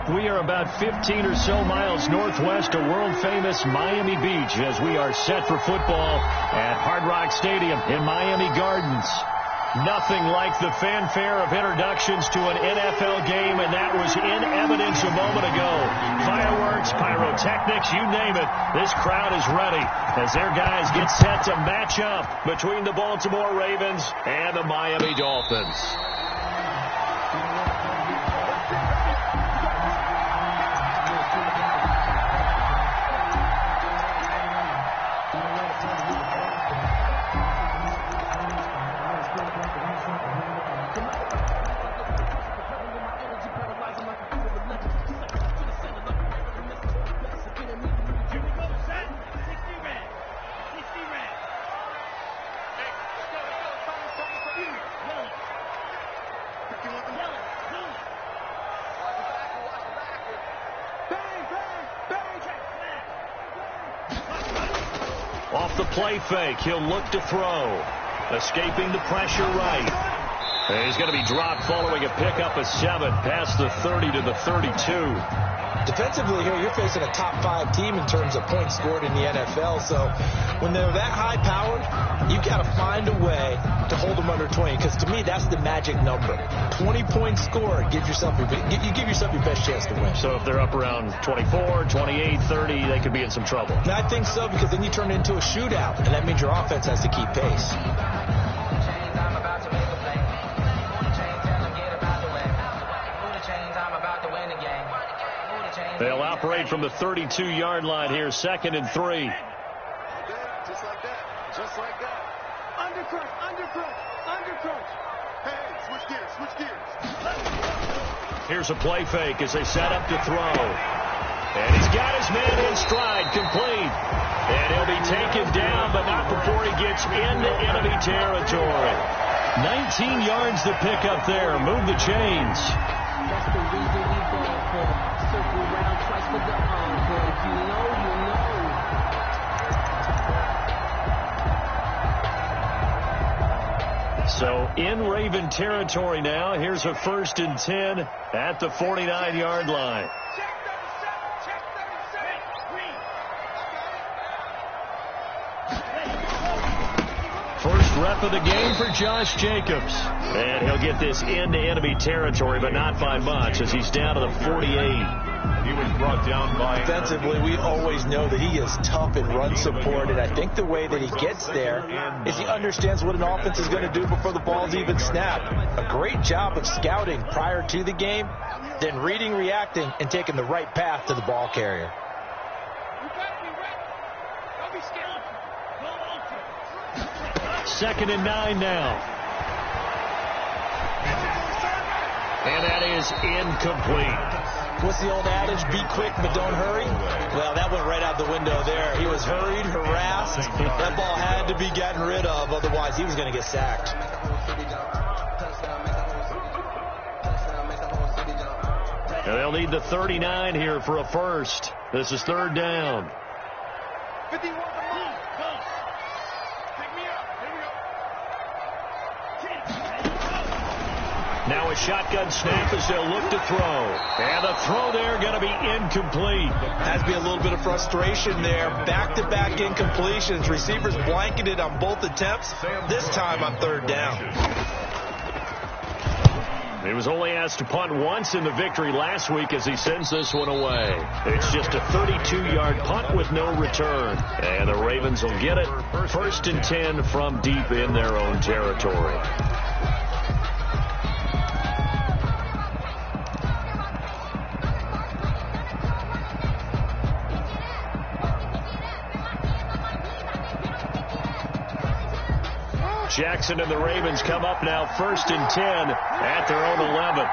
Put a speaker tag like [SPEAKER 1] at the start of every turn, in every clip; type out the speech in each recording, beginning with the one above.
[SPEAKER 1] We are about 15 or so miles northwest of world-famous Miami Beach as we are set for football at Hard Rock Stadium in Miami Gardens. Nothing like the fanfare of introductions to an NFL game, and that was in evidence a moment ago. Fireworks, pyrotechnics, you name it. This crowd is ready as their guys get set to match up between the Baltimore Ravens and the Miami Dolphins. Off the play fake, he'll look to throw. Escaping the pressure right. And he's going to be dropped following a pickup of 7 past the 30 to the 32.
[SPEAKER 2] Defensively here, you're facing a top 5 team in terms of points scored in the NFL. So when they're that high powered, you've got to find a way to hold them under 20. Because to me, that's the magic number. 20 points scored, you give yourself your best chance to win.
[SPEAKER 1] So if they're up around 24, 28, 30, they could be in some trouble.
[SPEAKER 2] And I think so, because then you turn it into a shootout, and that means your offense has to keep pace.
[SPEAKER 1] They'll operate from the 32-yard line here, 2nd and 3.
[SPEAKER 3] Just like that. Just like that. Undercrunch, undercrunch, undercrunch. Hey, switch gears.
[SPEAKER 1] Here's a play fake as they set up to throw. And he's got his man in stride, complete. And he'll be taken down, but not before he gets into enemy territory. 19 yards to pick up there. Move the chains.
[SPEAKER 4] That's the reason we ball for. Circle around twice for the encore. You know.
[SPEAKER 1] So in Raven territory now. Here's a 1st and 10 at the 49-yard line. First rep of the game for Josh Jacobs. And he'll get this into enemy territory, but not by much as he's down to the 48.
[SPEAKER 3] He was brought down by...
[SPEAKER 2] Defensively, we always know that he is tough in run support, and I think the way that he gets there is he understands what an offense is going to do before the ball's even snapped. A great job of scouting prior to the game, then reading, reacting, and taking the right path to the ball carrier.
[SPEAKER 1] Second and 9 now. And that is incomplete.
[SPEAKER 2] What's the old adage? Be quick, but don't hurry? Well, that went right out the window there. He was hurried, harassed. That ball had to be gotten rid of, otherwise he was going to get sacked.
[SPEAKER 1] And they'll need the 39 here for a first. This is 3rd down.
[SPEAKER 3] 51.
[SPEAKER 1] Now a shotgun snap as they'll look to throw. And the throw there going to be incomplete.
[SPEAKER 2] Has to be a little bit of frustration there. Back-to-back incompletions. Receivers blanketed on both attempts. This time on 3rd down.
[SPEAKER 1] He was only asked to punt once in the victory last week as he sends this one away. It's just a 32-yard punt with no return. And the Ravens will get it. 1st and 10 from deep in their own territory. Jackson and the Ravens come up now 1st and 10 at their own 11.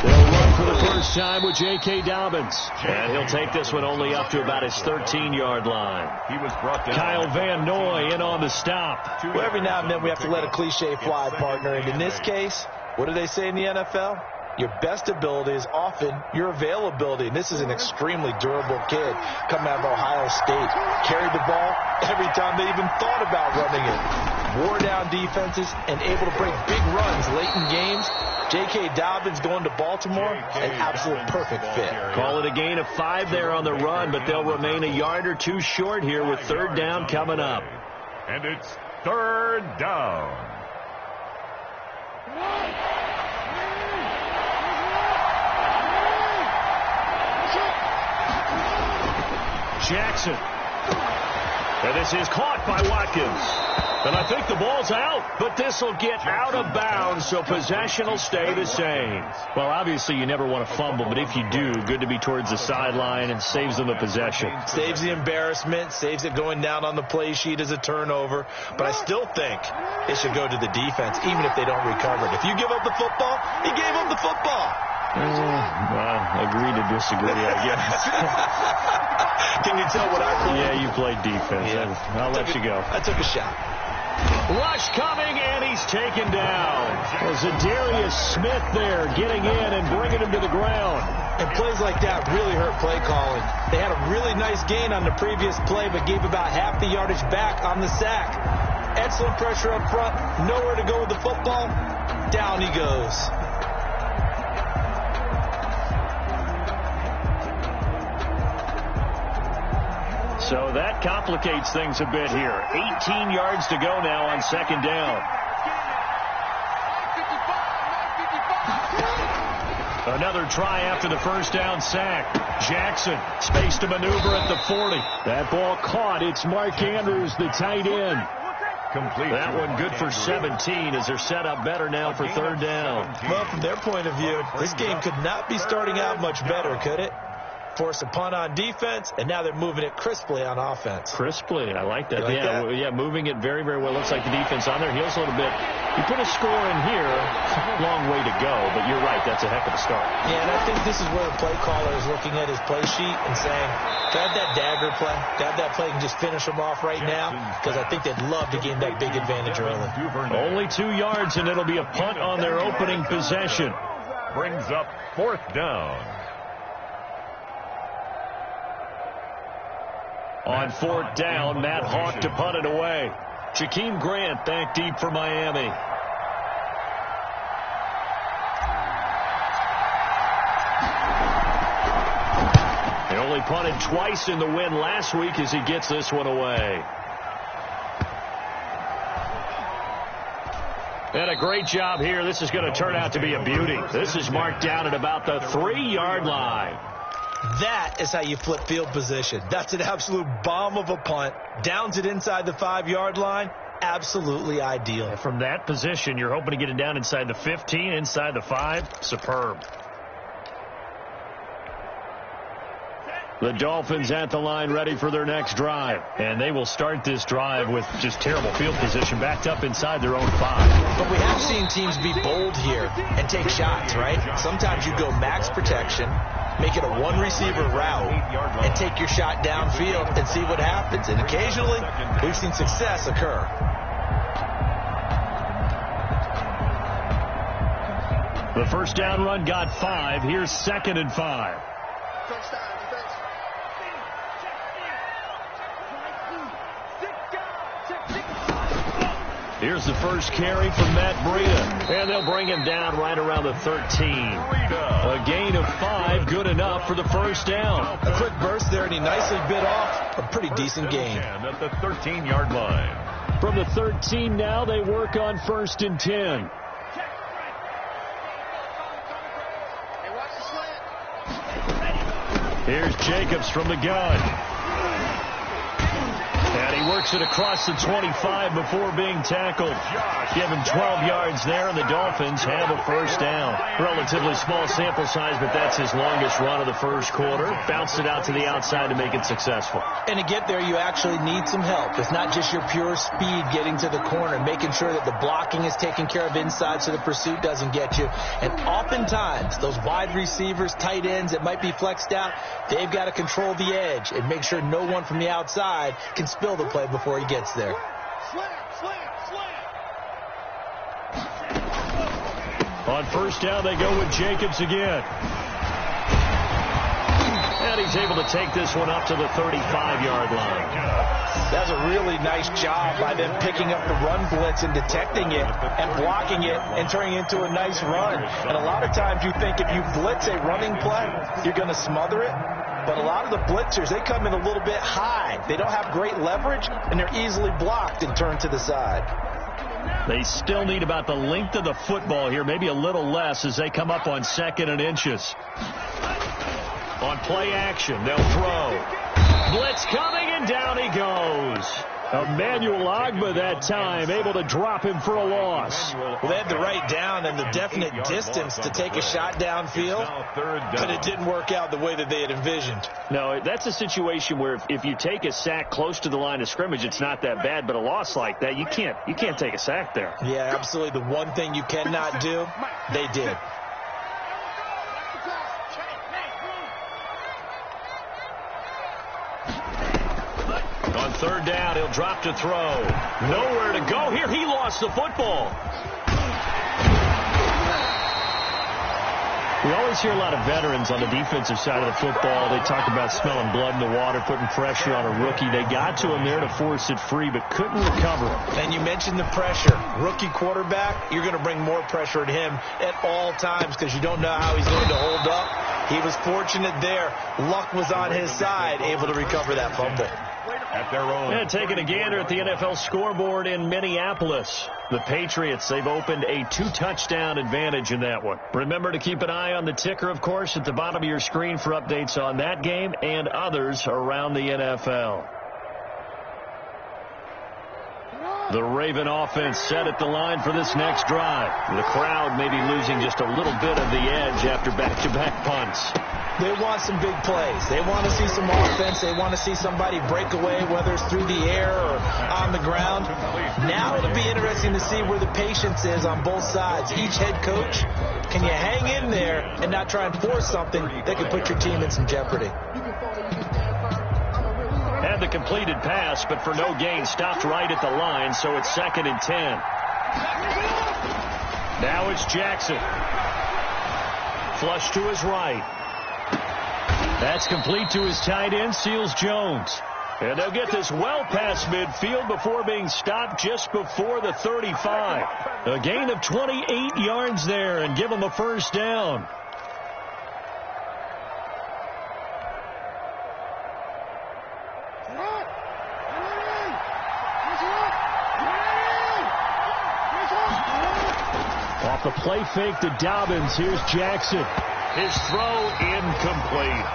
[SPEAKER 1] They'll run for the first time with J.K. Dobbins. And he'll take this one only up to about his 13-yard line.
[SPEAKER 3] He was brought down.
[SPEAKER 1] Kyle Van Noy in on the stop.
[SPEAKER 2] Well, every now and then we have to let a cliche fly, partner. And in this case, what do they say in the NFL? your best ability is often your availability. And this is an extremely durable kid coming out of Ohio State. Carried the ball every time they even thought about running it. Wore down defenses and able to break big runs late in games. J.K. Dobbins going to Baltimore, an absolute perfect fit.
[SPEAKER 1] Call it a gain of 5 there on the run, but they'll remain a yard or two short here with third down coming up.
[SPEAKER 3] And it's third down.
[SPEAKER 1] Jackson. And this is caught by Watkins. And I think the ball's out, but this will get out of bounds, so possession will stay the same. Well, obviously you never want to fumble, but if you do, good to be towards the sideline and saves them a possession.
[SPEAKER 2] Saves the embarrassment, saves it going down on the play sheet as a turnover. But I still think it should go to the defense, even if they don't recover it. If you give up the football, you gave up the football.
[SPEAKER 1] Well, agree to disagree, I guess.
[SPEAKER 2] Can you tell what I played?
[SPEAKER 1] Yeah, you played defense. Yeah. I'll let you go.
[SPEAKER 2] I took a shot.
[SPEAKER 1] Rush coming, and he's taken down. Zadarius Smith there getting in and bringing him to the ground.
[SPEAKER 2] And plays like that really hurt play calling. They had a really nice gain on the previous play, but gave about half the yardage back on the sack. Excellent pressure up front. Nowhere to go with the football. Down he goes.
[SPEAKER 1] So that complicates things a bit here. 18 yards to go now on second down. Another try after the first down sack. Jackson, space to maneuver at the 40. That ball caught. It's Mark Andrews, the tight end.
[SPEAKER 3] Complete.
[SPEAKER 1] That one good for 17 as they're set up better now for third down.
[SPEAKER 2] Well, from their point of view, this game could not be starting out much better, could it? Force a punt on defense, and now they're moving it crisply on offense.
[SPEAKER 1] Crisply, I like that.
[SPEAKER 2] Like that?
[SPEAKER 1] Yeah, moving it very, very well. Looks like the defense on their heels a little bit. You put a score in here, long way to go, but you're right, that's a heck of a start.
[SPEAKER 2] Yeah, and I think this is where the play caller is looking at his play sheet and saying, grab that dagger play, grab that play and just finish them off right now, because I think they'd love to gain that big advantage early.
[SPEAKER 1] Only 2 yards, and it'll be a punt on their opening possession.
[SPEAKER 3] Brings up fourth down.
[SPEAKER 1] On fourth down, Matt Hawk to punt it away. Jakeem Grant back deep for Miami. He only punted twice in the win last week as he gets this one away. And a great job here. This is going to turn out to be a beauty. This is marked down at about the 3-yard line.
[SPEAKER 2] That is how you flip field position. That's an absolute bomb of a punt. Downs it inside the 5-yard line. Absolutely ideal.
[SPEAKER 1] From that position, you're hoping to get it down inside the 15, inside the 5. Superb. The Dolphins at the line ready for their next drive. And they will start this drive with just terrible field position backed up inside their own 5.
[SPEAKER 2] But we have seen teams be bold here and take shots, right? Sometimes you go max protection, make it a one-receiver route, and take your shot downfield and see what happens. And occasionally, we've seen success occur.
[SPEAKER 1] The first down run got 5. Here's 2nd and 5. Here's the first carry from Matt Breida. And they'll bring him down right around the 13. A gain of 5, good enough for the first down.
[SPEAKER 2] A quick burst there, and he nicely bit off a pretty decent gain.
[SPEAKER 3] At the 13-yard line.
[SPEAKER 1] From the 13 now, they work on 1st and 10. Here's Jacobs from the gun. And he works it across the 25 before being tackled. Give him 12 yards there, and the Dolphins have a first down. Relatively small sample size, but that's his longest run of the first quarter. Bounced it out to the outside to make it successful.
[SPEAKER 2] And to get there, you actually need some help. It's not just your pure speed getting to the corner, making sure that the blocking is taken care of inside so the pursuit doesn't get you. And oftentimes, those wide receivers, tight ends that might be flexed out, they've got to control the edge and make sure no one from the outside can spill the play before he gets there.
[SPEAKER 1] On first down, they go with Jacobs again. And he's able to take this one up to the 35-yard line.
[SPEAKER 2] That's a really nice job by them picking up the run blitz and detecting it and blocking it and turning it into a nice run. And a lot of times you think if you blitz a running play, you're going to smother it. But a lot of the blitzers, they come in a little bit high. They don't have great leverage, and they're easily blocked and turned to the side.
[SPEAKER 1] They still need about the length of the football here, maybe a little less as they come up on 2nd and inches. On play action, they'll throw. Blitz coming, and down he goes. Emmanuel Ogbah that time, able to drop him for a loss.
[SPEAKER 2] Well, they had the right down and the definite distance to take a shot downfield, but it didn't work out the way that they had envisioned.
[SPEAKER 1] No, that's a situation where if you take a sack close to the line of scrimmage, it's not that bad, but a loss like that, you can't take a sack there.
[SPEAKER 2] Yeah, absolutely. The one thing you cannot do, they did.
[SPEAKER 1] On 3rd down, he'll drop to throw. Nowhere to go here. He lost the football. We always hear a lot of veterans on the defensive side of the football. They talk about smelling blood in the water, putting pressure on a rookie. They got to him there to force it free, but couldn't recover.
[SPEAKER 2] And you mentioned the pressure. Rookie quarterback, you're going to bring more pressure at him at all times because you don't know how he's going to hold up. He was fortunate there. Luck was on his side, able to recover that fumble.
[SPEAKER 3] At their own.
[SPEAKER 1] And taking a gander at the NFL scoreboard in Minneapolis. The Patriots, they've opened a 2-touchdown advantage in that one. Remember to keep an eye on the ticker, of course, at the bottom of your screen for updates on that game and others around the NFL. The Raven offense set at the line for this next drive. The crowd may be losing just a little bit of the edge after back-to-back punts.
[SPEAKER 2] They want some big plays. They want to see some offense. They want to see somebody break away, whether it's through the air or on the ground. Now it'll be interesting to see where the patience is on both sides. Each head coach, can you hang in there and not try and force something that could put your team in some jeopardy?
[SPEAKER 1] Had the completed pass, but for no gain, stopped right at the line, so it's 2nd and 10. Now it's Jackson. Flush to his right. That's complete to his tight end, Seals Jones. And they'll get this well past midfield before being stopped just before the 35. A gain of 28 yards there and give them a first down. Off the play fake to Dobbins, here's Jackson. His throw incomplete.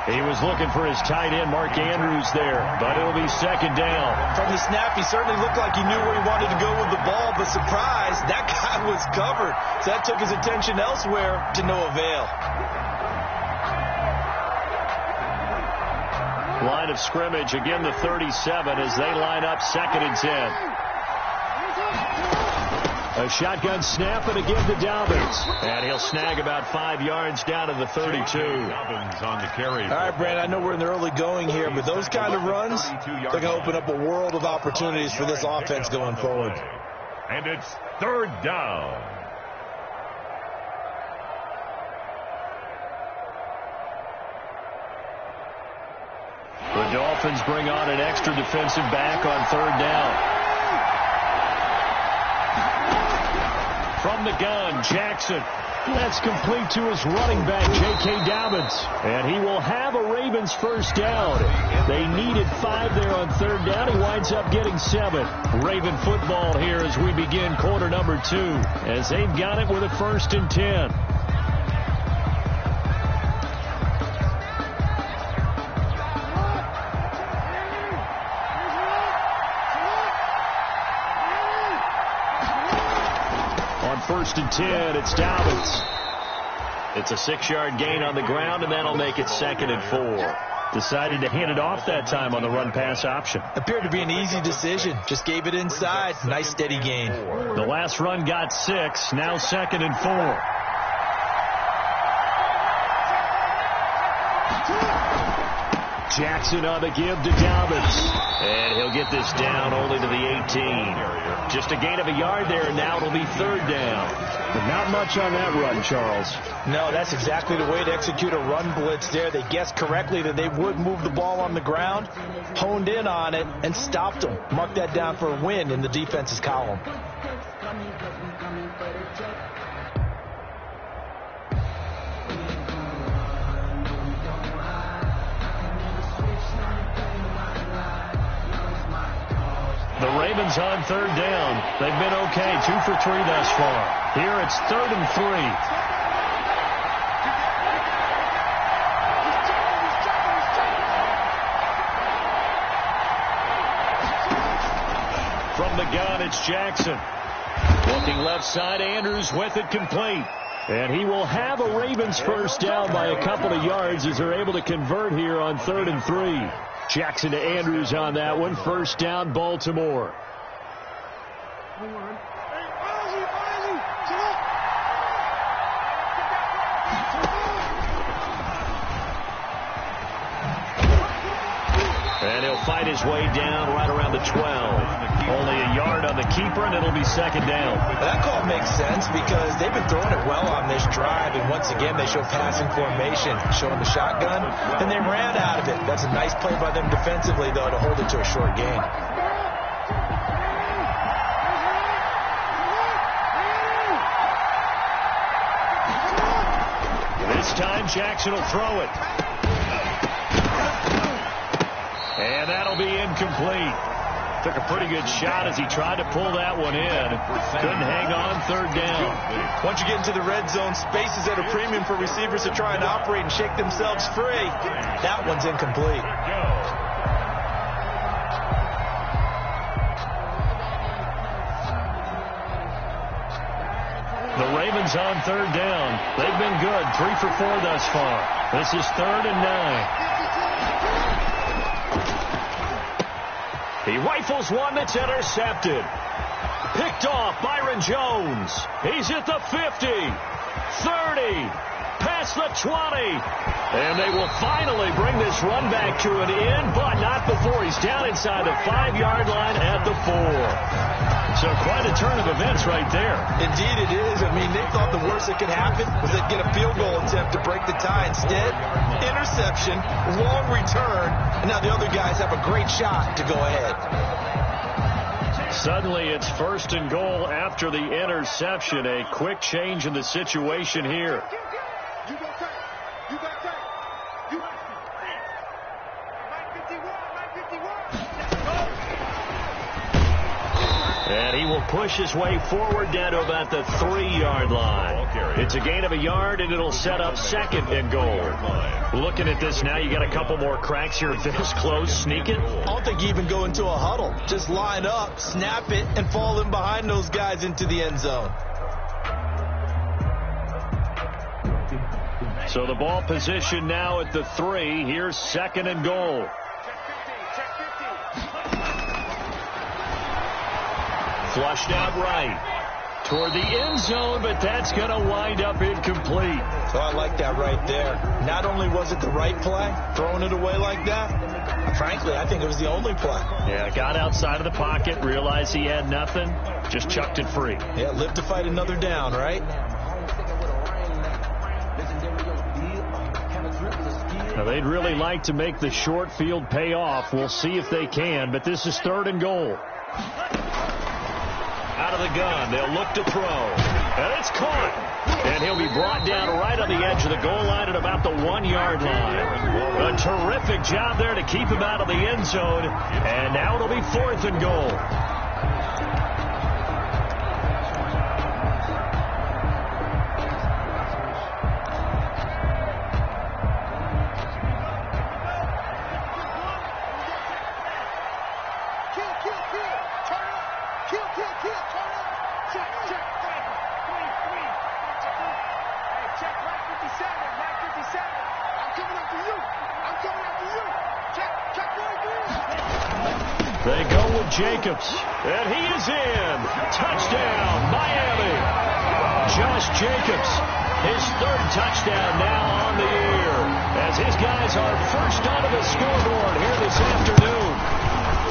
[SPEAKER 1] He was looking for his tight end, Mark Andrews, there, but it'll be 2nd down.
[SPEAKER 2] From the snap, he certainly looked like he knew where he wanted to go with the ball, but surprise, that guy was covered. So that took his attention elsewhere to no avail.
[SPEAKER 1] Line of scrimmage, again the 37 as they line up 2nd and 10. A shotgun snap, and again to Dobbins. And he'll snag about 5 yards down to the 32.
[SPEAKER 3] Dobbins on the carry.
[SPEAKER 2] All right, Brad, I know we're in the early going here, but those kind of runs, they're going to open up a world of opportunities for this offense going forward.
[SPEAKER 3] And it's 3rd down.
[SPEAKER 1] The Dolphins bring on an extra defensive back on 3rd down. From the gun, Jackson. That's complete to his running back, J.K. Dobbins. And he will have a Ravens first down. They needed 5 there on 3rd down. He winds up getting 7. Raven football here as we begin quarter number 2. As they've got it with a 1st and 10. On 1st and 10, it's Dobbins. It's a 6-yard gain on the ground, and that'll make it 2nd and 4. Decided to hand it off that time on the run-pass option.
[SPEAKER 2] Appeared to be an easy decision. Just gave it inside. Nice, steady gain.
[SPEAKER 1] The last run got 6. Now 2nd and 4. Jackson on the give to Dobbins. And he'll get this down only to the 18. Just a gain of a yard there, and now it'll be third down.
[SPEAKER 5] But not much on that run, Charles.
[SPEAKER 2] No, that's exactly the way to execute a run blitz there. They guessed correctly that they would move the ball on the ground, honed in on it, and stopped them. Mark that down for a win in the defense's column.
[SPEAKER 1] The Ravens on third down. They've been okay, 2 for 3 thus far. Here it's 3rd and 3. From the gun, it's Jackson. Looking left side, Andrews with it complete. And he will have a Ravens first down by a couple of yards as they're able to convert here on 3rd and 3. Jackson to Andrews on that one. First down, Baltimore. And he'll fight his way down right around the 12. Only a yard on the keeper, and it'll be second down.
[SPEAKER 2] That call makes sense because they've been throwing it well on this drive, and once again they show passing formation, showing the shotgun, and they ran out of it. That's a nice play by them defensively, though, to hold it to a short gain.
[SPEAKER 1] This time Jackson will throw it. And that'll be incomplete. Took a pretty good shot as he tried to pull that one in. Couldn't hang on, third down.
[SPEAKER 2] Once you get into the red zone, space is at a premium for receivers to try and operate and shake themselves free. That one's incomplete.
[SPEAKER 1] The Ravens on third down. They've been good, 3 for 4 thus far. This is 3rd and 9. He rifles one that's intercepted. Picked off Byron Jones. He's at the 50, 30, past the 20. And they will finally bring this run back to an end, but not before he's down inside the 5-yard line at the 4. So quite a turn of events right there.
[SPEAKER 2] Indeed it is. I mean, they thought the worst that could happen was they'd get a field goal attempt to break the tie. Instead, interception, long return, and now the other guys have a great shot to go ahead.
[SPEAKER 1] Suddenly it's 1st and goal after the interception. A quick change in the situation here. And he will push his way forward down to about the 3-yard line. It's a gain of a yard, and it'll set up 2nd and goal. Looking at this now, you got a couple more cracks here this close. Sneak it.
[SPEAKER 2] I don't think you even go into a huddle. Just line up, snap it, and fall in behind those guys into the end zone.
[SPEAKER 1] So the ball position now at the 3. Here's 2nd and goal. Flushed out right toward the end zone, but that's going to wind up incomplete.
[SPEAKER 2] So I like that right there. Not only was it the right play, throwing it away like that, frankly, I think it was the only play.
[SPEAKER 1] Yeah, got outside of the pocket, realized he had nothing, just chucked it free.
[SPEAKER 2] Yeah, live to fight another down, right?
[SPEAKER 1] Now, they'd really like to make the short field pay off. We'll see if they can, but this is 3rd and goal. Out of the gun, they'll look to throw. And it's caught. And he'll be brought down right on the edge of the goal line at about the 1-yard line. A terrific job there to keep him out of the end zone. And now it'll be 4th and goal. They go with Jacobs, and he is in. Touchdown, Miami. Josh Jacobs, His third touchdown now on the year, as his guys are first onto the scoreboard here this afternoon.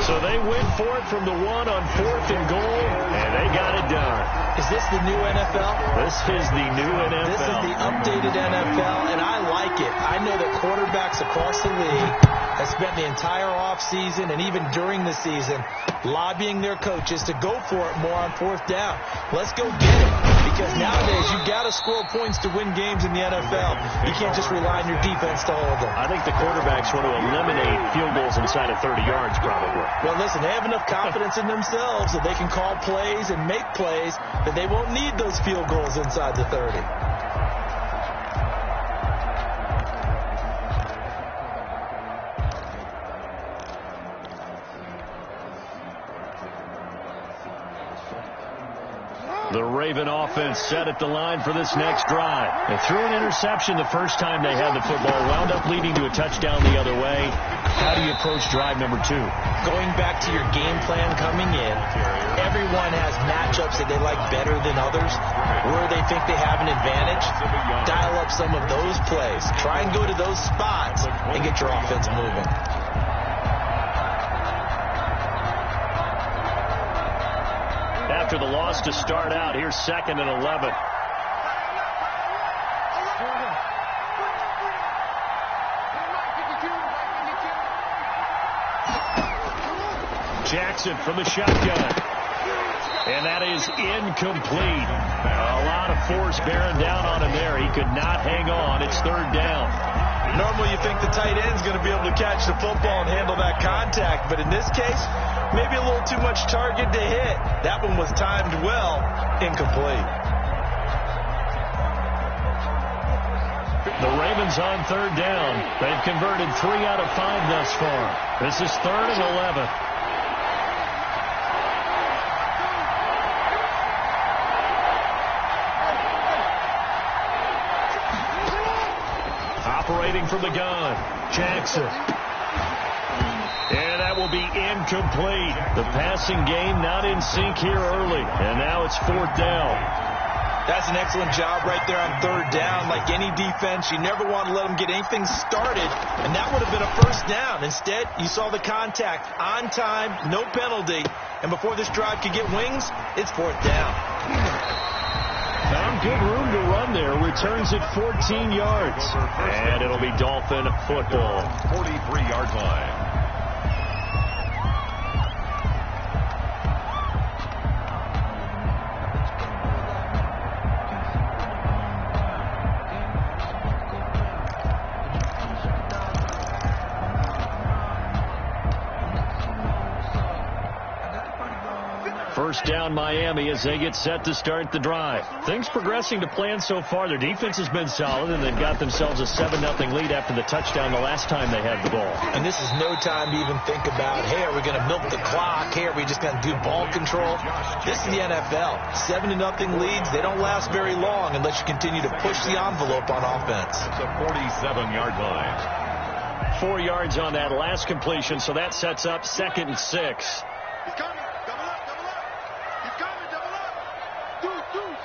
[SPEAKER 1] So they went for it from the 1 on 4th and goal, and they got it done.
[SPEAKER 2] Is this the new NFL?
[SPEAKER 1] This is the new NFL.
[SPEAKER 2] This is the updated NFL, and I like it. I know that quarterbacks across the league have spent the entire offseason and even during the season lobbying their coaches to go for it more on 4th down. Let's go get it, because nowadays you've got to score points to win games in the NFL. You can't just rely on your defense to hold them.
[SPEAKER 1] I think the quarterbacks want to eliminate field goals inside of 30 yards probably.
[SPEAKER 2] Well, listen, they have enough confidence in themselves that they can call plays and make plays that they won't need those field goals inside the 30.
[SPEAKER 1] The Raven offense set at the line for this next drive. They threw an interception the first time they had the football, wound up leading to a touchdown the other way. How do you approach drive number 2?
[SPEAKER 2] Going back to your game plan coming in, everyone has matchups that they like better than others, where they think they have an advantage. Dial up some of those plays. Try and go to those spots and get your offense moving.
[SPEAKER 1] After the loss to start out, here's 2nd and 11. Jackson from the shotgun. And that is incomplete. A lot of force bearing down on him there. He could not hang on. It's 3rd down.
[SPEAKER 2] Normally you think the tight end's going to be able to catch the football and handle that contact, but in this case, maybe a little too much target to hit. That one was timed well, incomplete.
[SPEAKER 1] The Ravens on 3rd down. They've converted 3 out of 5 thus far. This is 3rd and 11. Operating from the gun, Jackson. And that will be incomplete. The passing game not in sync here early. And now it's 4th down.
[SPEAKER 2] That's an excellent job right there on 3rd down. Like any defense, you never want to let them get anything started. And that would have been a 1st down. Instead, you saw the contact on time, no penalty. And before this drive could get wings, it's 4th down.
[SPEAKER 1] Found good room to run there. Returns at 14 yards. And it'll be Dolphin football.
[SPEAKER 3] 43-yard line.
[SPEAKER 1] First down Miami as they get set to start the drive. Things progressing to plan so far. Their defense has been solid, and they've got themselves a 7-0 lead after the touchdown the last time they had the ball.
[SPEAKER 2] And this is no time to even think about, hey, are we going to milk the clock? Hey, are we just going to do ball control? This is the NFL. 7-0 leads, they don't last very long unless you continue to push the envelope on offense.
[SPEAKER 3] It's a 47-yard line.
[SPEAKER 1] 4 yards on that last completion, so that sets up 2nd and 6.
[SPEAKER 3] He's coming. Double up, double up. He's coming, double up. Deuce.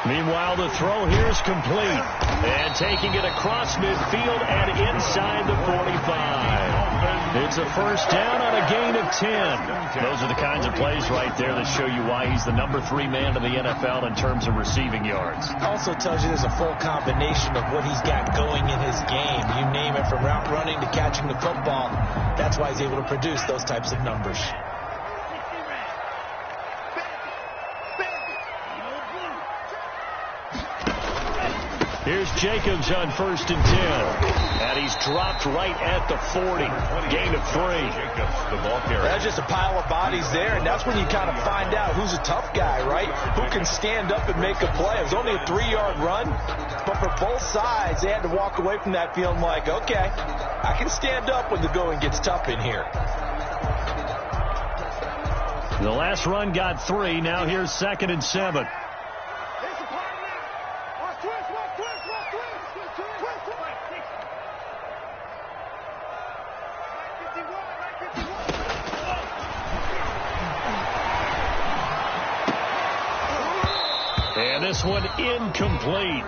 [SPEAKER 1] Meanwhile, the throw here is complete. And taking it across midfield and inside the 45. It's a first down on a gain of 10. Those are the kinds of plays right there that show you why he's the number 3 man in the NFL in terms of receiving yards.
[SPEAKER 2] Also tells you there's a full combination of what he's got going in his game. You name it, from route running to catching the football. That's why he's able to produce those types of numbers.
[SPEAKER 1] Here's Jacobs on 1st and 10. And he's dropped right at the 40. Gain of 3.
[SPEAKER 3] The ball carrier.
[SPEAKER 2] That's just a pile of bodies there, and that's when you kind of find out who's a tough guy, right? Who can stand up and make a play. It was only a 3-yard run, but for both sides, they had to walk away from that feeling like, okay, I can stand up when the going gets tough in here.
[SPEAKER 1] The last run got 3. Now here's 2nd and 7. And this one incomplete.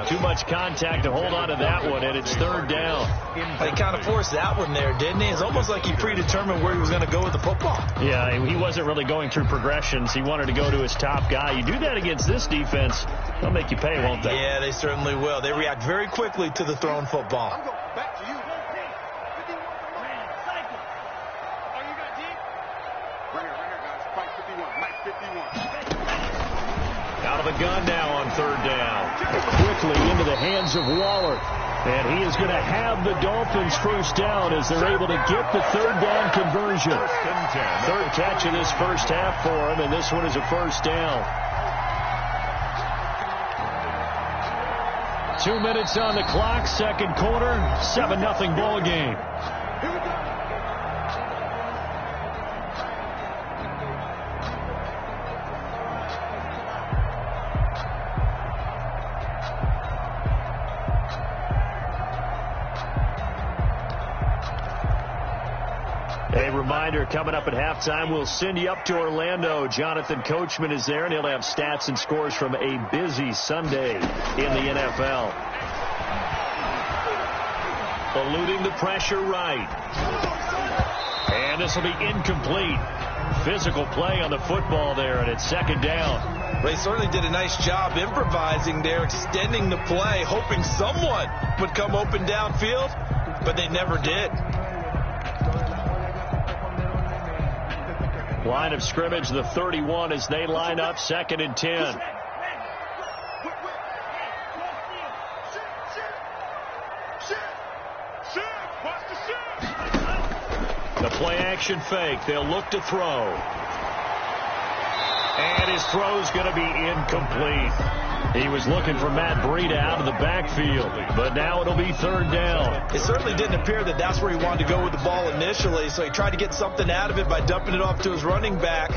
[SPEAKER 1] Too much contact to hold on to that one, and it's third down.
[SPEAKER 2] He kind of forced that one there, didn't he? It's almost like he predetermined where he was going to go with the football.
[SPEAKER 1] Yeah, he wasn't really going through progressions. He wanted to go to his top guy. You do that against this defense, they'll make you pay, won't they?
[SPEAKER 2] Yeah, they certainly will. They react very quickly to the thrown football.
[SPEAKER 3] I'm going back to you. Right here, guys. Mike 51. Mike 51.
[SPEAKER 1] Out of the gun now on third down. Quickly into the hands of Waller. And he is going to have the Dolphins first down as they're able to get the third down conversion. Third catch of this first half for him, and this one is a first down. 2 minutes on the clock, second quarter, 7-0 ball game.
[SPEAKER 3] Here we go.
[SPEAKER 1] A reminder, coming up at halftime, we'll send you up to Orlando. Jonathan Coachman is there, and he'll have stats and scores from a busy Sunday in the NFL. Eluding the pressure right. And this will be incomplete. Physical play on the football there, and it's second down.
[SPEAKER 2] They certainly did a nice job improvising there, extending the play, hoping someone would come open downfield, but they never did.
[SPEAKER 1] Line of scrimmage, the 31, as they line up, 2nd and 10. The play action fake. They'll look to throw. And his throw's going to be incomplete. He was looking for Matt Breida out of the backfield, but now it'll be third down.
[SPEAKER 2] It certainly didn't appear that that's where he wanted to go with the ball initially, so he tried to get something out of it by dumping it off to his running back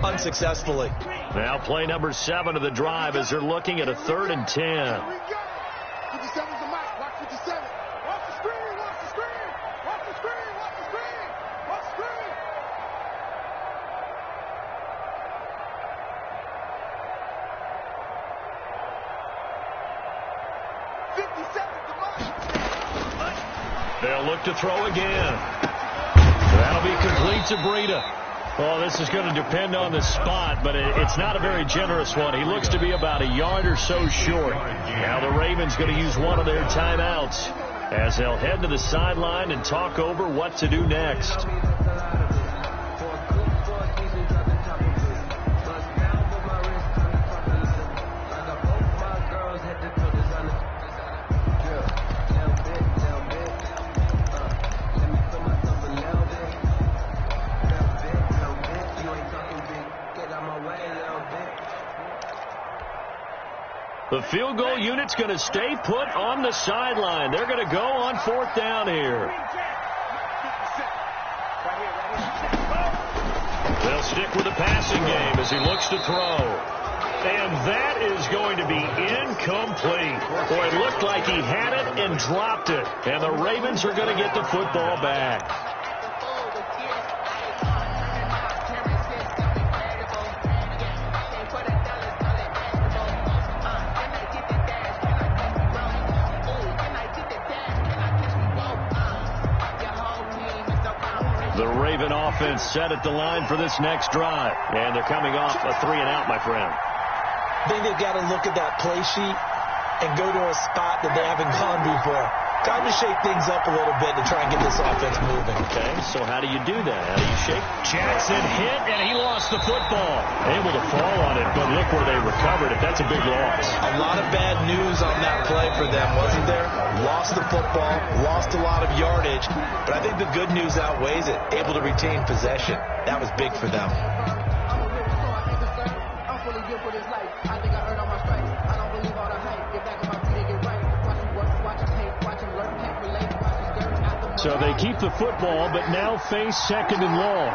[SPEAKER 2] unsuccessfully.
[SPEAKER 1] Now play number 7 of the drive as they're looking at a 3rd and 10.
[SPEAKER 3] Here we go. 57's the mic. Watch 57. Watch the screen. Watch the screen. Watch the screen. Watch the screen. Watch the screen.
[SPEAKER 1] They'll look to throw again. That'll be complete to Breida. Oh, this is going to depend on the spot, but it's not a very generous one. He looks to be about a yard or so short. Now the Ravens going to use one of their timeouts as they'll head to the sideline and talk over what to do next. The field goal unit's going to stay put on the sideline. They're going to go on 4th down here. They'll stick with the passing game as he looks to throw. And that is going to be incomplete. Boy, it looked like he had it and dropped it. And the Ravens are going to get the football back. The Raven offense set at the line for this next drive. And they're coming off a 3-and-out, my friend.
[SPEAKER 2] I think they've got to look at that play sheet and go to a spot that they haven't gone before. Time to shake things up a little bit to try and get this offense moving.
[SPEAKER 1] Okay, so how do you do that? How do you shake? Jackson hit, and he lost the football. Able to fall on it, but look where they recovered it. That's a big loss.
[SPEAKER 2] A lot of bad news on that play for them, wasn't there? Lost the football, lost a lot of yardage, but I think the good news outweighs it. Able to retain possession. That was big for them.
[SPEAKER 1] So they keep the football, but now face 2nd and long.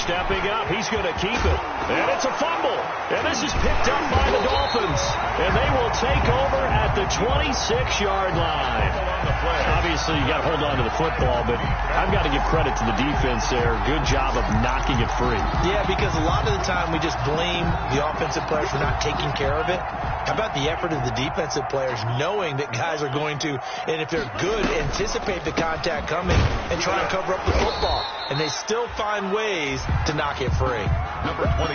[SPEAKER 1] Stepping up, he's going to keep it. And it's a fumble. And this is picked up by the Dolphins. And they will take over at the 26-yard line. Obviously, you got to hold on to the football, but I've got to give credit to the defense there. Good job of knocking it free.
[SPEAKER 2] Yeah, because a lot of the time we just blame the offensive players for not taking care of it. How about the effort of the defensive players knowing that guys are going to, and if they're good, anticipate the contact coming and try and cover up the football. And they still find ways to knock it free.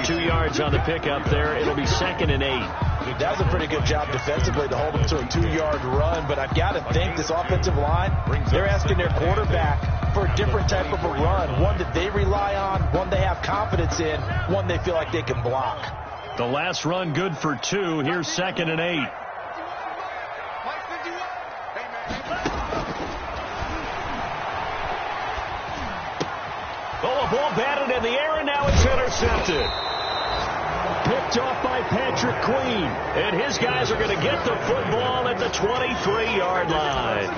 [SPEAKER 1] 2 yards on the pickup there. It'll be 2nd and 8.
[SPEAKER 2] That was a pretty good job defensively to hold them to a 2-yard run. But I've got to think this offensive line, they're asking their quarterback for a different type of a run. One that they rely on, one they have confidence in, one they feel like they can block.
[SPEAKER 1] The last run good for 2. Here's 2nd and 8. Oh, a ball batted in the air, and now it's intercepted. Picked off by Patrick Queen. And his guys are going to get the football at the 23-yard line.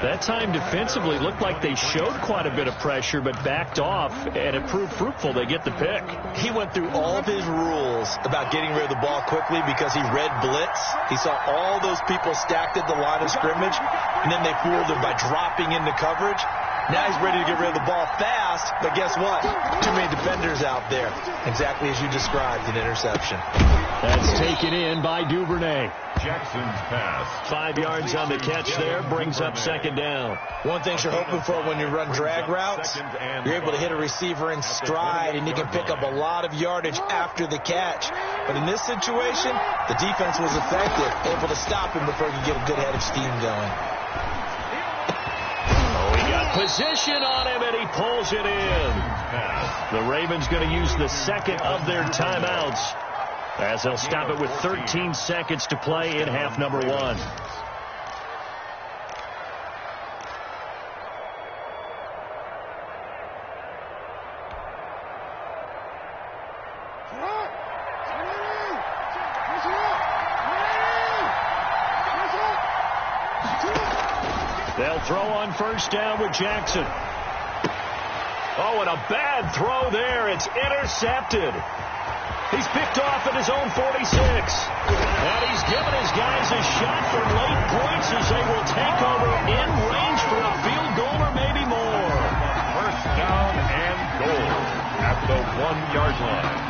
[SPEAKER 1] That time defensively looked like they showed quite a bit of pressure, but backed off, and it proved fruitful. They get the pick.
[SPEAKER 2] He went through all of his rules about getting rid of the ball quickly because he read blitz. He saw all those people stacked at the line of scrimmage, and then they fooled him by dropping into coverage. Now he's ready to get rid of the ball fast, but guess what? Too many defenders out there. Exactly as you described, an interception.
[SPEAKER 1] That's taken in by Duvernay.
[SPEAKER 3] Jackson's pass.
[SPEAKER 1] 5 yards on the catch there, brings up 2nd down.
[SPEAKER 2] One thing you're hoping for when you run drag routes, you're able to hit a receiver in stride, and you can pick up a lot of yardage after the catch. But in this situation, the defense was effective, able to stop him before he could get a good head of steam going.
[SPEAKER 1] Position on him, and he pulls it in. The Ravens going to use the 2nd of their timeouts as they'll stop it with 13 seconds to play in half number 1. They'll throw on 1st down with Jackson. Oh, and a bad throw there. It's intercepted. He's picked off at his own 46. And he's given his guys a shot for late points as they will take over in range for a field goal or maybe more.
[SPEAKER 3] 1st down and goal at the 1-yard line.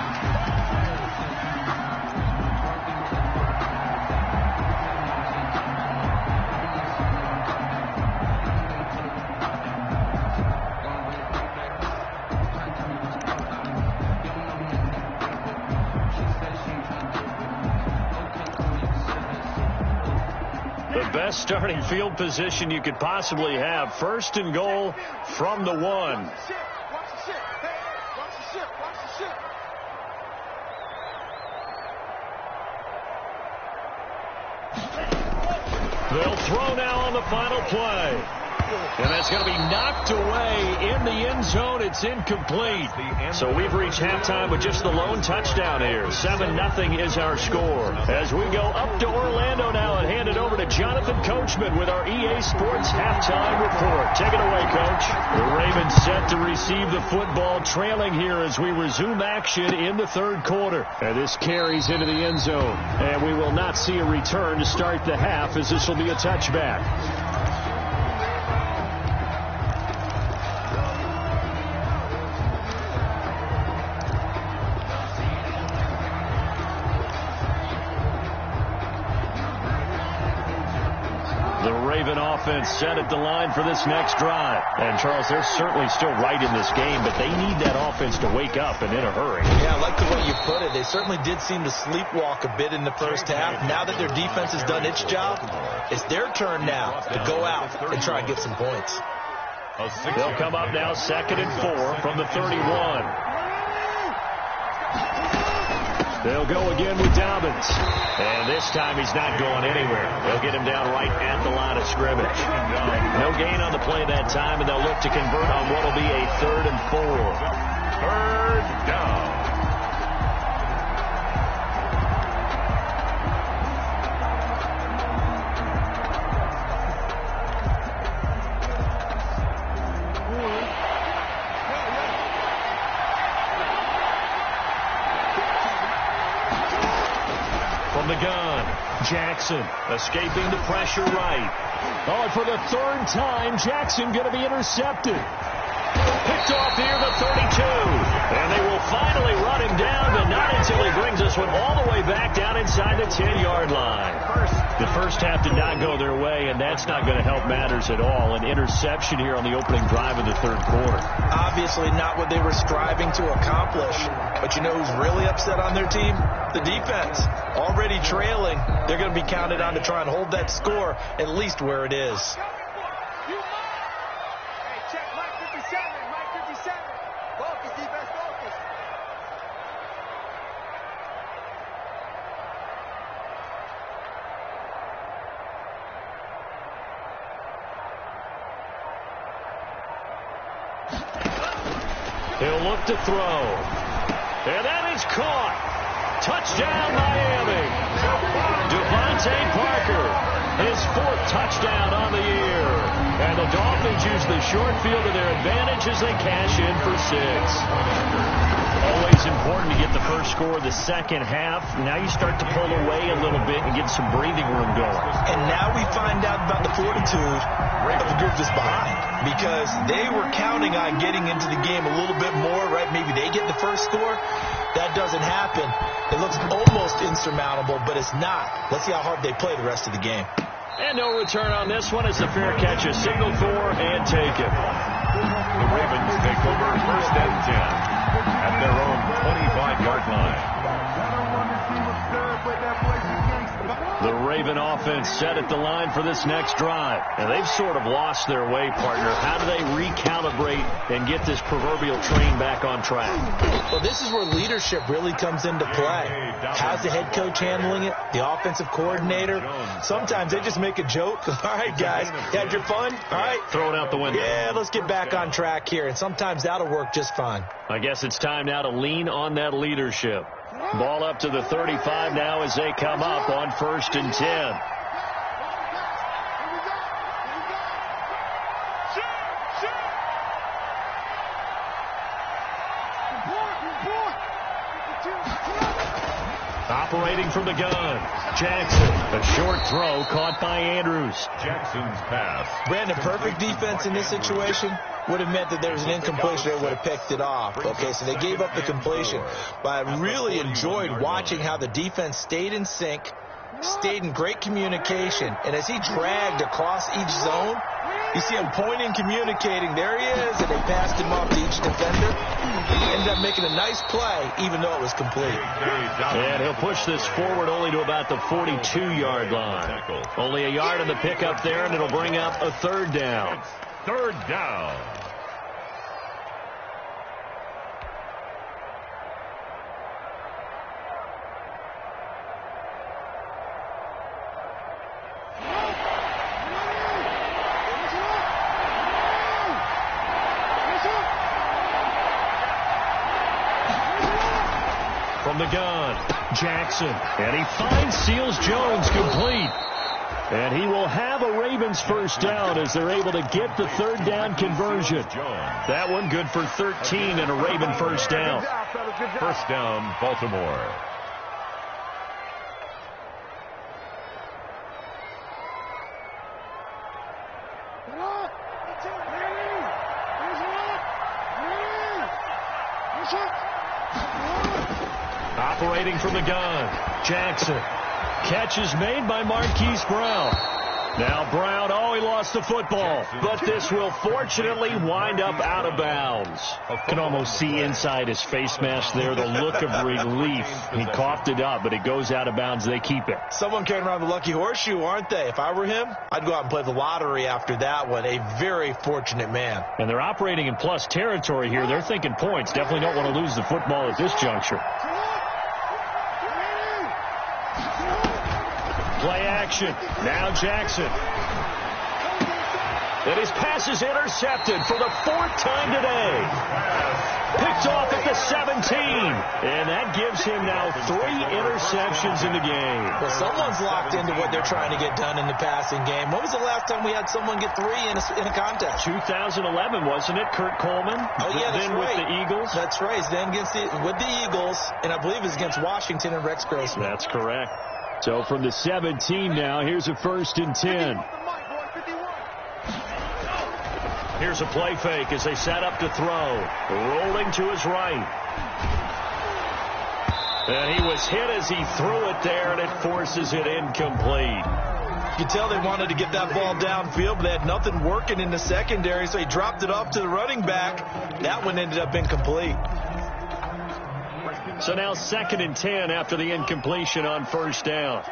[SPEAKER 1] Best starting field position you could possibly have. 1st and goal from the 1. They'll throw now on the final play. And that's going to be knocked away in the end zone. It's incomplete. So we've reached halftime with just the lone touchdown here. 7-0 is our score. As we go up to Orlando now and hand it over to Jonathan Coachman with our EA Sports halftime report. Take it away, Coach. The Ravens set to receive the football, trailing here as we resume action in the 3rd quarter. And this carries into the end zone. And we will not see a return to start the half as this will be a touchback. Offense set at the line for this next drive. And, Charles, they're certainly still right in this game, but they need that offense to wake up and in a hurry.
[SPEAKER 2] Yeah, I like the way you put it. They certainly did seem to sleepwalk a bit in the 1st half. Now that their defense has done its job, it's their turn now to go out and try and get some points.
[SPEAKER 1] They'll come up now 2nd and 4 from the 31. They'll go again with Dobbins. And this time he's not going anywhere. They'll get him down right at the line of scrimmage. No gain on the play that time, and they'll look to convert on what will be a 3rd and 4.
[SPEAKER 3] 3rd down.
[SPEAKER 1] The gun. Jackson escaping the pressure right. Oh, and for the third time, Jackson going to be intercepted. Picked off here to 32. And they will finally run him down, but not until he brings this one all the way back down inside the 10-yard line. The first half did not go their way, and that's not going to help matters at all. An interception here on the opening drive of the third quarter.
[SPEAKER 2] Obviously not what they were striving to accomplish. But you know who's really upset on their team? The defense. Already trailing. They're going to be counted on to try and hold that score at least where it is.
[SPEAKER 1] He'll look to throw. And that is caught. Touchdown, Miami. Devontae Parker, his fourth touchdown on the year. And the Dolphins use the short field to their advantage as they cash in for 6. Always important to get the first score of the second half. Now you start to pull away a little bit and get some breathing room going.
[SPEAKER 2] And now we find out about the fortitude of the group that's behind. Because they were counting on getting into the game a little bit more, right? Maybe they get the first score. That doesn't happen. It looks almost insurmountable, but it's not. Let's see how hard they play the rest of the game.
[SPEAKER 1] And no return on this one as the fair catch is signaled for and taken.
[SPEAKER 6] The Ravens take over first and 10 at their own 25-yard line.
[SPEAKER 1] The Raven offense set at the line for this next drive. And they've sort of lost their way, partner. How do they recalibrate and get this proverbial train back on track?
[SPEAKER 2] Well, this is where leadership really comes into play. How's the head coach handling it? The offensive coordinator? Sometimes they just make a joke. All right, guys, you had your fun? All right.
[SPEAKER 1] Throw it out the window.
[SPEAKER 2] Yeah, let's get back on track here. And sometimes that'll work just fine.
[SPEAKER 1] I guess it's time now to lean on that leadership. Ball up to the 35 now as they come up on 1st and 10. Operating from the gun, Jackson. A short throw caught by Andrews.
[SPEAKER 6] Jackson's pass.
[SPEAKER 2] Brandon, perfect defense in this situation would have meant that there was an incompletion. They would have picked it off. Okay, so they gave up the completion. But I really enjoyed watching how the defense stayed in sync, stayed in great communication. And as he dragged across each zone, you see him pointing, communicating. There he is, and they passed him off to each defender. He ended up making a nice play, even though it was complete.
[SPEAKER 1] And he'll push this forward only to about the 42-yard line. Only a yard on the pickup there, and it'll bring up a 3rd down.
[SPEAKER 6] 3rd down.
[SPEAKER 1] From the gun, Jackson. And he finds Seals Jones complete. And he will have a Ravens first down as they're able to get the 3rd down conversion. That one good for 13 and a Raven first down.
[SPEAKER 6] First down, Baltimore.
[SPEAKER 1] Operating from the gun, Jackson. Catch is made by Marquise Brown. Now Brown, he lost the football. But this will fortunately wind up out of bounds. Can almost see inside his face mask there the look of relief. He coughed it up, but it goes out of bounds. They keep it.
[SPEAKER 2] Someone carrying around the lucky horseshoe, aren't they? If I were him, I'd go out and play the lottery after that one. A very fortunate man.
[SPEAKER 1] And they're operating in plus territory here. They're thinking points. Definitely don't want to lose the football at this juncture. Play action. Now Jackson. And his pass is intercepted for the 4th time today. Picked off at the 17. And that gives him now 3 interceptions in the game.
[SPEAKER 2] Well, someone's locked into what they're trying to get done in the passing game. When was the last time we had someone get 3 in a contest?
[SPEAKER 1] 2011, wasn't it? Kurt Coleman?
[SPEAKER 2] Oh, yeah, that's
[SPEAKER 1] then
[SPEAKER 2] right.
[SPEAKER 1] With the Eagles?
[SPEAKER 2] That's right. Then with the Eagles, and I believe it was against Washington and Rex Grossman.
[SPEAKER 1] That's correct. So from the 17 now, here's a 1st and 10. Here's a play fake as they set up to throw. Rolling to his right. And he was hit as he threw it there, and it forces it incomplete.
[SPEAKER 2] You can tell they wanted to get that ball downfield, but they had nothing working in the secondary, so he dropped it off to the running back. That one ended up incomplete.
[SPEAKER 1] So now 2nd and 10 after the incompletion on first down.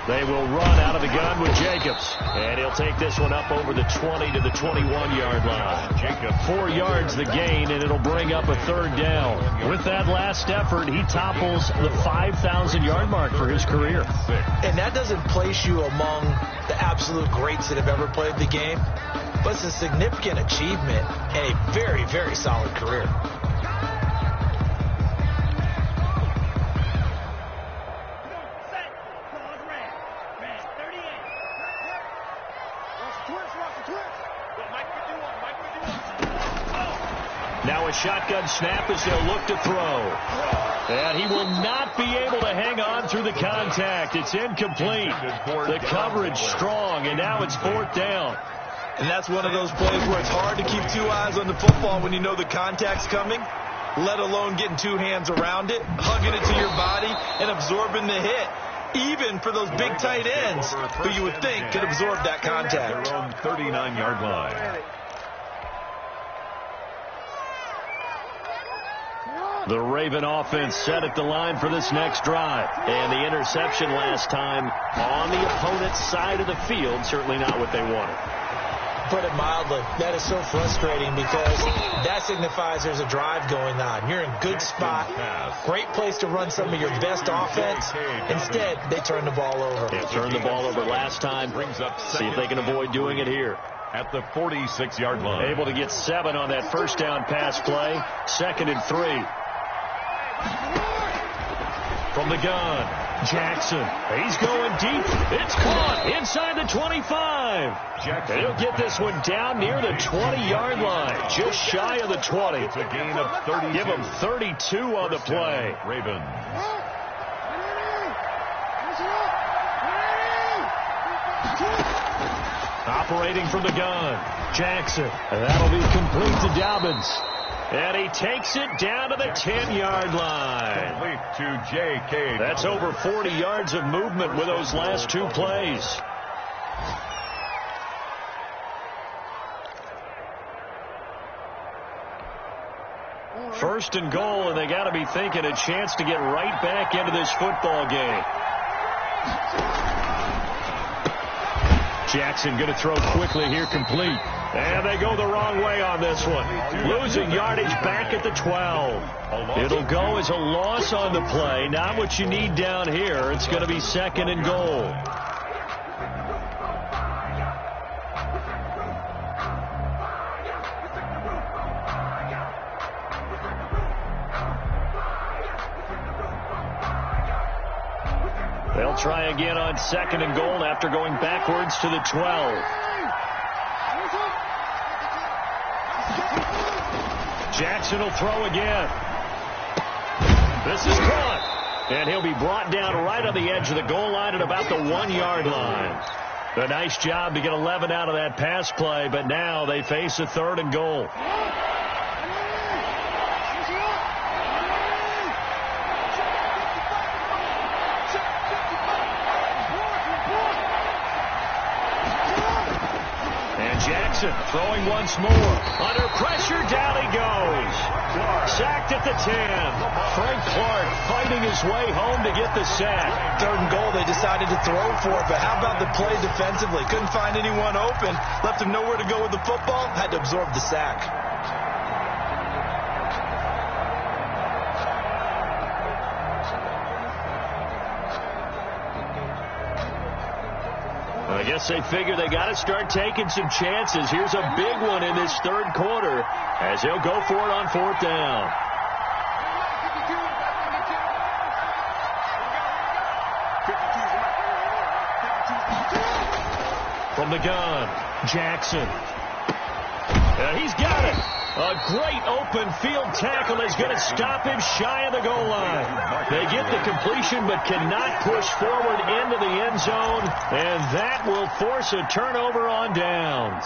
[SPEAKER 1] They will run out of the gun with Jacobs. And he'll take this one up over the 20 to the 21-yard line. Jacobs, 4 yards the gain, and it'll bring up a 3rd down. With that last effort, he topples the 5,000-yard mark for his career.
[SPEAKER 2] And that doesn't place you among the absolute greats that have ever played the game, but it's a significant achievement and a very, very solid career.
[SPEAKER 1] Now a shotgun snap as they'll look to throw. And he will not be able to hang on through the contact. It's incomplete. The coverage strong, and now it's 4th down.
[SPEAKER 2] And that's one of those plays where it's hard to keep 2 eyes on the football when you know the contact's coming, let alone getting 2 hands around it, hugging it to your body, and absorbing the hit. Even for those big tight ends who you would think could absorb that contact.
[SPEAKER 6] Their own 39-yard line.
[SPEAKER 1] The Raven offense set at the line for this next drive. And the interception last time on the opponent's side of the field, certainly not what they wanted.
[SPEAKER 2] Put it mildly, that is so frustrating because that signifies there's a drive going on. You're in good spot, great place to run some of your best offense. Instead, they turn the ball over.
[SPEAKER 1] They turned the ball over last time. See if they can avoid doing it here.
[SPEAKER 6] At the 46-yard line.
[SPEAKER 1] Able to get 7 on that first down pass play. 2nd and 3. From the gun, Jackson. He's going deep. It's caught inside the 25.
[SPEAKER 6] Jackson.
[SPEAKER 1] He'll get this one down near the 20-yard line, just shy of the 20.
[SPEAKER 6] It's a gain of 32.
[SPEAKER 1] Give him 32 on the play.
[SPEAKER 6] Ravens.
[SPEAKER 1] Operating from the gun, Jackson. And that'll be complete to Dobbins. And he takes it down to the 10-yard line.
[SPEAKER 6] Complete to J.K.
[SPEAKER 1] That's over 40 yards of movement with those last 2 plays. First and goal, and they got to be thinking a chance to get right back into this football game. Jackson going to throw quickly here, complete. And they go the wrong way on this one. Losing yardage back at the 12. It'll go as a loss on the play. Not what you need down here. It's going to be 2nd and goal. They'll try again on 2nd and goal after going backwards to the 12. Jackson will throw again. This is caught. And he'll be brought down right on the edge of the goal line at about the 1-yard line. A nice job to get 11 out of that pass play, but now they face a 3rd and goal. Jackson throwing once more. Under pressure, down he goes. Sacked at the 10. Frank Clark fighting his way home to get the sack.
[SPEAKER 2] 3rd and goal, they decided to throw for it, but how about the play defensively? Couldn't find anyone open. Left him nowhere to go with the football. Had to absorb the sack.
[SPEAKER 1] I guess they figure they got to start taking some chances. Here's a big one in this 3rd quarter as they'll go for it on 4th down. From the gun, Jackson. He's got it. A great open field tackle is going to stop him shy of the goal line. They get the completion but cannot push forward into the end zone, and that will force a turnover on downs.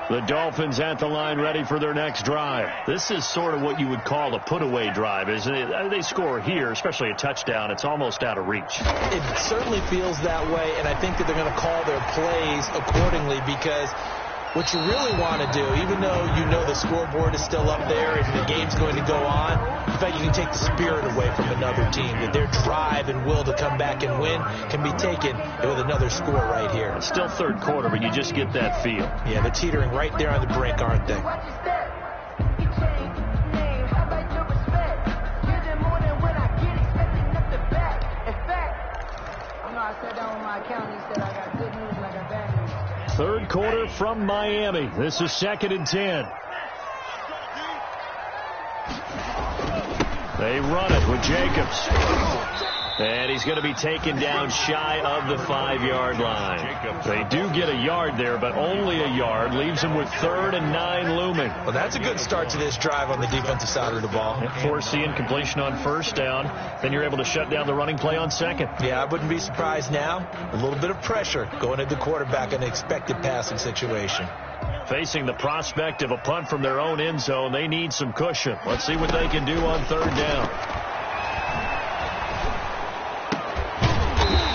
[SPEAKER 1] The Dolphins at the line ready for their next drive. This is sort of what you would call a put-away drive, isn't it? They score here, especially a touchdown. It's almost out of reach.
[SPEAKER 2] It certainly feels that way, and I think that they're going to call their plays accordingly because what you really want to do, even though you know the scoreboard is still up there and the game's going to go on, in fact, you can take the spirit away from another team, that their drive and will to come back and win can be taken with another score right here.
[SPEAKER 1] It's still third quarter, but you just get that feel.
[SPEAKER 2] Yeah, they're teetering right there on the brink, aren't they?
[SPEAKER 1] Third quarter from Miami. This is 2nd and 10. They run it with Jacobs. And he's going to be taken down shy of the 5-yard line. They do get a yard there, but only a yard. Leaves him with 3rd and 9 looming.
[SPEAKER 2] Well, that's a good start to this drive on the defensive side of the ball.
[SPEAKER 1] Force the incompletion on 1st down. Then you're able to shut down the running play on 2nd.
[SPEAKER 2] Yeah, I wouldn't be surprised now. A little bit of pressure going at the quarterback in an expected passing situation.
[SPEAKER 1] Facing the prospect of a punt from their own end zone, they need some cushion. Let's see what they can do on 3rd down.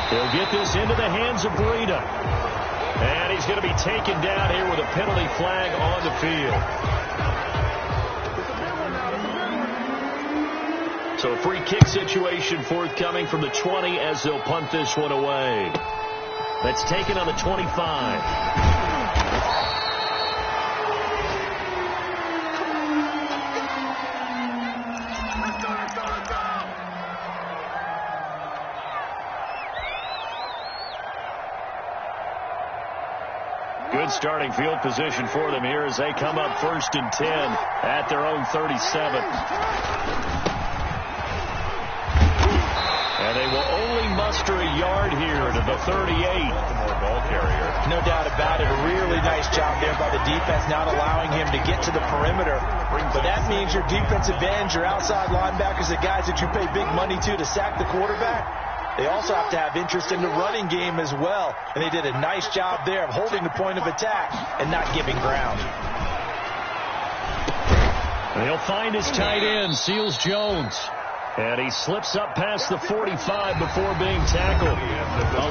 [SPEAKER 1] He'll get this into the hands of Breida. And he's going to be taken down here with a penalty flag on the field. So a free kick situation forthcoming from the 20 as they'll punt this one away. That's taken on the 25. Good starting field position for them here as they come up 1st and 10 at their own 37. And they will only muster a yard here to the 38.
[SPEAKER 6] More ball carrier.
[SPEAKER 2] No doubt about it. A really nice job there by the defense, not allowing him to get to the perimeter. But that means your defensive ends, your outside linebackers, the guys that you pay big money to sack the quarterback, they also have to have interest in the running game as well. And they did a nice job there of holding the point of attack and not giving ground.
[SPEAKER 1] They'll find his tight end, Seals Jones. And he slips up past the 45 before being tackled.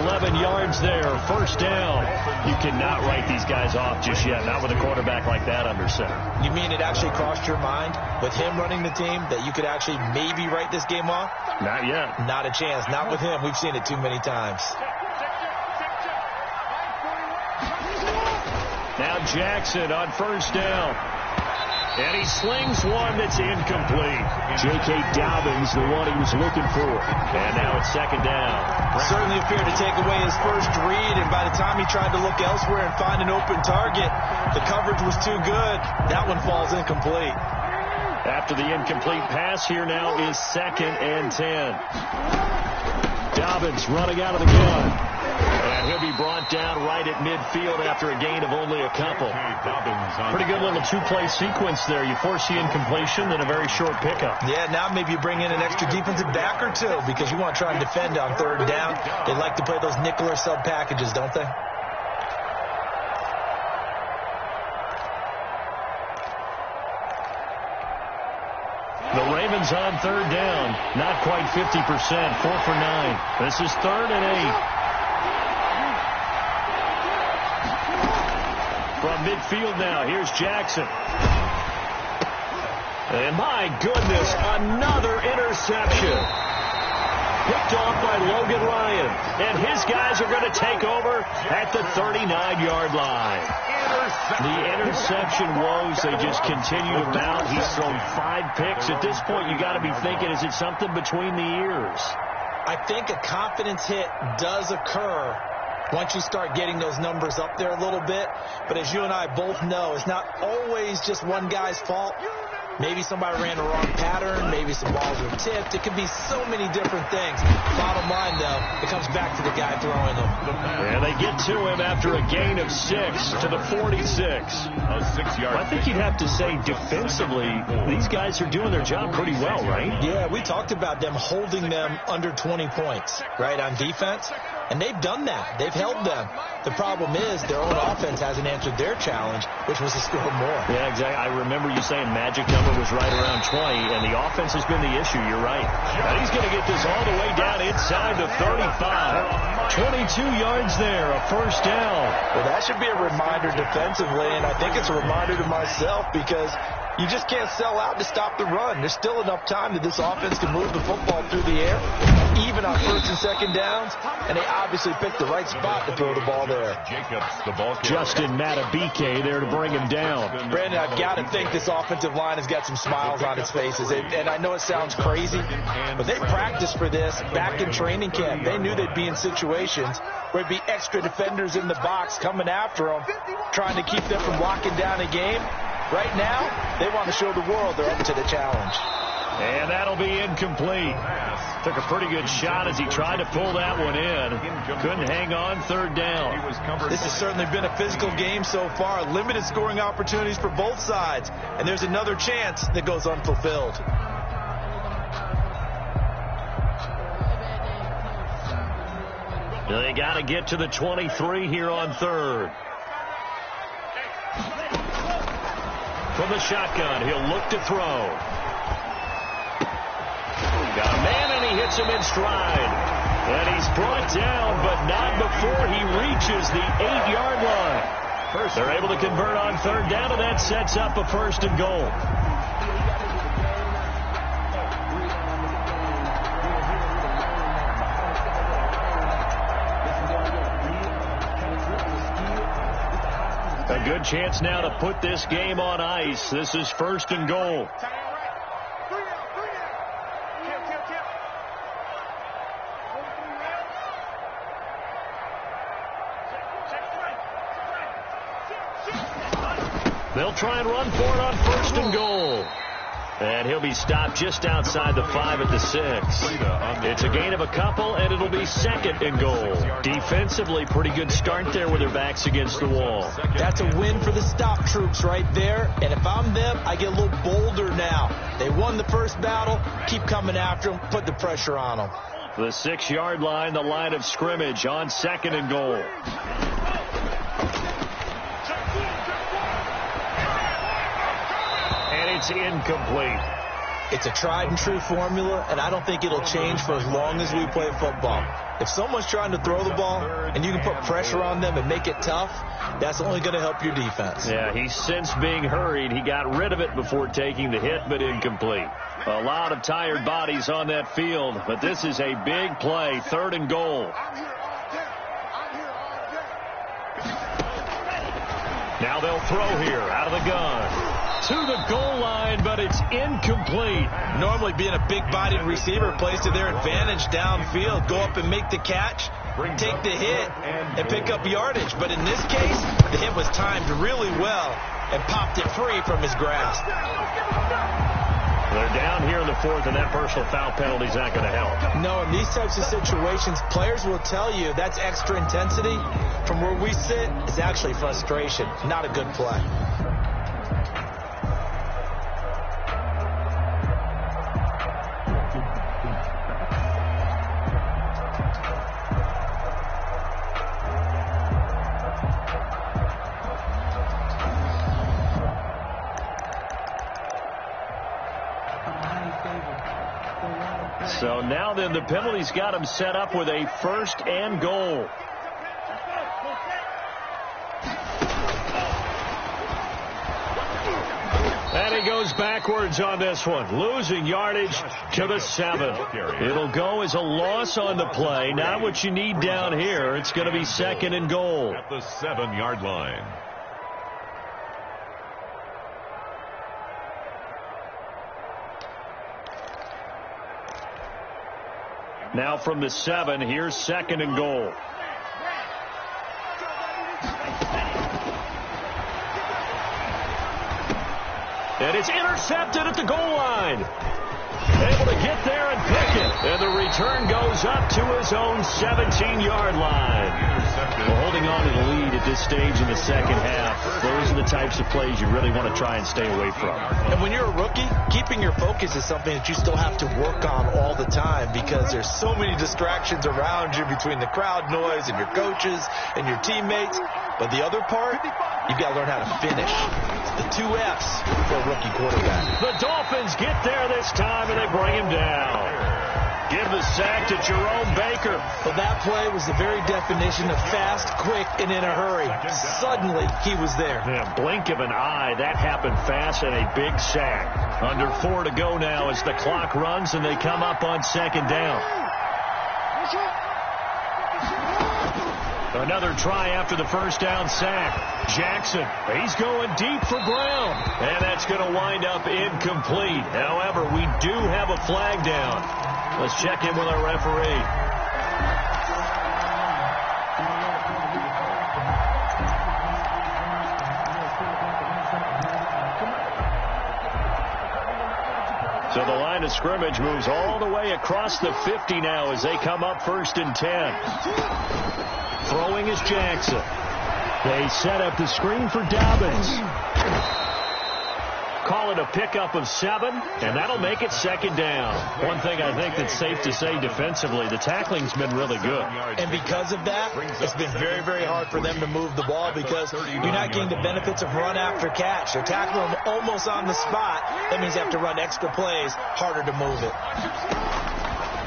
[SPEAKER 1] 11 yards there, 1st down. You cannot write these guys off just yet, not with a quarterback like that under center.
[SPEAKER 2] You mean it actually crossed your mind with him running the team that you could actually maybe write this game off?
[SPEAKER 1] Not yet.
[SPEAKER 2] Not a chance. Not with him. We've seen it too many times.
[SPEAKER 1] Now Jackson on 1st down. And he slings one that's incomplete. J.K. Dobbins, the one he was looking for. And now it's 2nd down.
[SPEAKER 2] Certainly appeared to take away his first read, and by the time he tried to look elsewhere and find an open target, the coverage was too good. That one falls incomplete.
[SPEAKER 1] After the incomplete pass, here now is 2nd and 10. Dobbins running out of the gun. And he'll be brought down right at midfield after a gain of only a couple. Pretty good little 2-play sequence there. You force the incompletion, then a very short pickup.
[SPEAKER 2] Yeah, now maybe you bring in an extra defensive back or two because you want to try and defend on 3rd down. They like to play those nickel or sub packages, don't they?
[SPEAKER 1] The Ravens on 3rd down. Not quite 50%. 4 for 9. This is 3rd and 8. From midfield now, here's Jackson. And my goodness, another interception. Picked off by Logan Ryan. And his guys are going to take over at the 39-yard line. The interception woes, they just continue to mount. He's thrown 5 picks. At this point, you got to be thinking, is it something between the ears?
[SPEAKER 2] I think a confidence hit does occur once you start getting those numbers up there a little bit. But as you and I both know, it's not always just one guy's fault. Maybe somebody ran the wrong pattern. Maybe some balls were tipped. It could be so many different things. Bottom line, though, it comes back to the guy throwing them.
[SPEAKER 1] And they get to him after a gain of 6 to the 46.
[SPEAKER 6] A 6-yard.
[SPEAKER 1] I think you'd have to say defensively, these guys are doing their job pretty well, right?
[SPEAKER 2] Yeah, we talked about them holding them under 20 points, right, on defense. And they've done that. They've held them. The problem is their own offense hasn't answered their challenge, which was to score more.
[SPEAKER 1] Yeah, exactly. I remember you saying magic number was right around 20, and the offense has been the issue. You're right. And he's going to get this all the way down inside the 35. 22 yards there, a first down.
[SPEAKER 2] Well, that should be a reminder defensively, and I think it's a reminder to myself because you just can't sell out to stop the run. There's still enough time that this offense can move the football through the air, even on first and second downs, and they obviously picked the right spot to throw the ball there.
[SPEAKER 6] Jacobs, the ball carrier.
[SPEAKER 1] Justin Matabike there to bring him down.
[SPEAKER 2] Brandon, I've got to think this offensive line has got some smiles on its faces, and I know it sounds crazy, but they practiced for this back in training camp. They knew they'd be in situations where there'd be extra defenders in the box coming after them, trying to keep them from locking down a game. Right now, they want to show the world they're up to the challenge.
[SPEAKER 1] And that'll be incomplete. Took a pretty good shot as he tried to pull that one in. Couldn't hang on third down.
[SPEAKER 2] This has certainly been a physical game so far. Limited scoring opportunities for both sides. And there's another chance that goes unfulfilled.
[SPEAKER 1] They got to get to the 23 here on third. From the shotgun, he'll look to throw. Got a man, and he hits him in stride. And he's brought down, but not before he reaches the 8-yard line. They're able to convert on third down, and that sets up a first and goal. A good chance now to put this game on ice. This is first and goal. They'll try and run for it on first and goal. And he'll be stopped just outside the 5 at the 6. It's a gain of a couple, and it'll be second and goal. Defensively, pretty good start there with their backs against the wall.
[SPEAKER 2] That's a win for the stop troops right there. And if I'm them, I get a little bolder now. They won the first battle. Keep coming after them. Put the pressure on them.
[SPEAKER 1] The 6-yard line, the line of scrimmage on second and goal. It's incomplete.
[SPEAKER 2] It's a tried and true formula, and I don't think it'll change for as long as we play football. If someone's trying to throw the ball and you can put pressure on them and make it tough, that's only going to help your defense.
[SPEAKER 1] Yeah, he's since being hurried. He got rid of it before taking the hit, but incomplete. A lot of tired bodies on that field, but this is a big play, third and goal. Now they'll throw here out of the gun. To the goal line, but it's incomplete.
[SPEAKER 2] Normally being a big-bodied receiver plays to their advantage downfield. Go up and make the catch, take the hit, and pick up yardage. But in this case, the hit was timed really well and popped it free from his grasp.
[SPEAKER 1] They're down here in the 4th, and that personal foul penalty is not going to help.
[SPEAKER 2] No, in these types of situations, players will tell you that's extra intensity. From where we sit, it's actually frustration, not a good play.
[SPEAKER 1] So now then the penalty's got him set up with a first and goal. And he goes backwards on this one, losing yardage to the 7. It'll go as a loss on the play. Not what you need down here. It's going to be second and goal.
[SPEAKER 6] At the 7-yard line.
[SPEAKER 1] Now from the 7, here's second and goal. And it's intercepted at the goal line. Able to get there and pick it. And the return goes up to his own 17-yard line. Well, holding on to the lead at this stage in the second half, those are the types of plays you really want to try and stay away from.
[SPEAKER 2] And when you're a rookie, keeping your focus is something that you still have to work on all the time because there's so many distractions around you between the crowd noise and your coaches and your teammates. But the other part, you've got to learn how to finish. It's the 2 F's for a rookie quarterback.
[SPEAKER 1] The Dolphins get there this time, and they bring him down. Give the sack to Jerome Baker.
[SPEAKER 2] Well, that play was the very definition of fast, quick, and in a hurry. Suddenly, he was there.
[SPEAKER 1] Yeah, blink of an eye. That happened fast, and a big sack. Under 4 to go now as the clock runs, and they come up on second down. Another try after the first down sack. Jackson, he's going deep for Brown. And that's going to wind up incomplete. However, we do have a flag down. Let's check in with our referee. So the line of scrimmage moves all the way across the 50 now as they come up 1st and 10. Throwing is Jackson. They set up the screen for Dobbins. Call it a pickup of 7, and that'll make it second down. One thing I think that's safe to say defensively, the tackling's been really good.
[SPEAKER 2] And because of that, it's been very, very hard for them to move the ball because you're not getting the benefits of run after catch. They're tackling them almost on the spot. That means they have to run extra plays, harder to move it.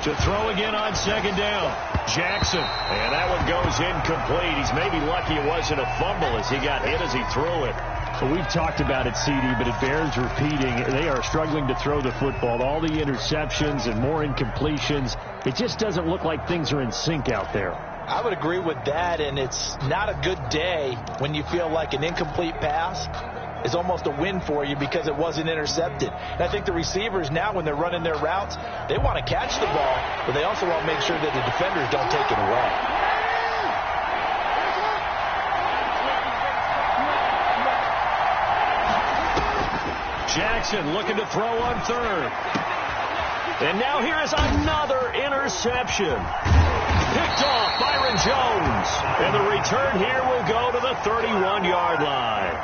[SPEAKER 1] To throw again on second down. Jackson, and that one goes incomplete. He's maybe lucky it wasn't a fumble as he got hit as he threw it.
[SPEAKER 5] Well, we've talked about it, CD, but it bears repeating. They are struggling to throw the football. All the interceptions and more incompletions. It just doesn't look like things are in sync out there.
[SPEAKER 2] I would agree with that, and it's not a good day when you feel like an incomplete pass is almost a win for you because it wasn't intercepted. And I think the receivers now, when they're running their routes, they want to catch the ball, but they also want to make sure that the defenders don't take it away.
[SPEAKER 1] Jackson looking to throw on 3rd. And now here is another interception. Picked off Byron Jones. And the return here will go to the 31-yard line.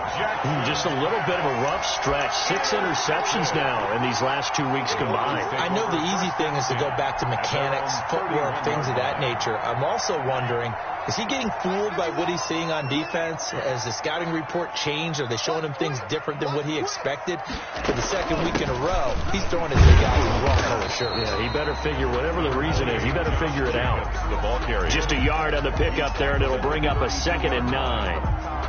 [SPEAKER 1] Just a little bit of a rough stretch. 6 interceptions now in these last 2 weeks combined.
[SPEAKER 2] I know the easy thing is to go back to mechanics, footwork, things of that nature. I'm also wondering, is he getting fooled by what he's seeing on defense? Has the scouting report changed? Are they showing him things different than what he expected? For the second week in a row, he's throwing it to the guys in wrong color shirts.
[SPEAKER 1] Yeah, he better figure, whatever the reason is, he better figure it out.
[SPEAKER 6] The ball carrier.
[SPEAKER 1] Just a yard on the pickup there, and it'll bring up a 2nd and 9.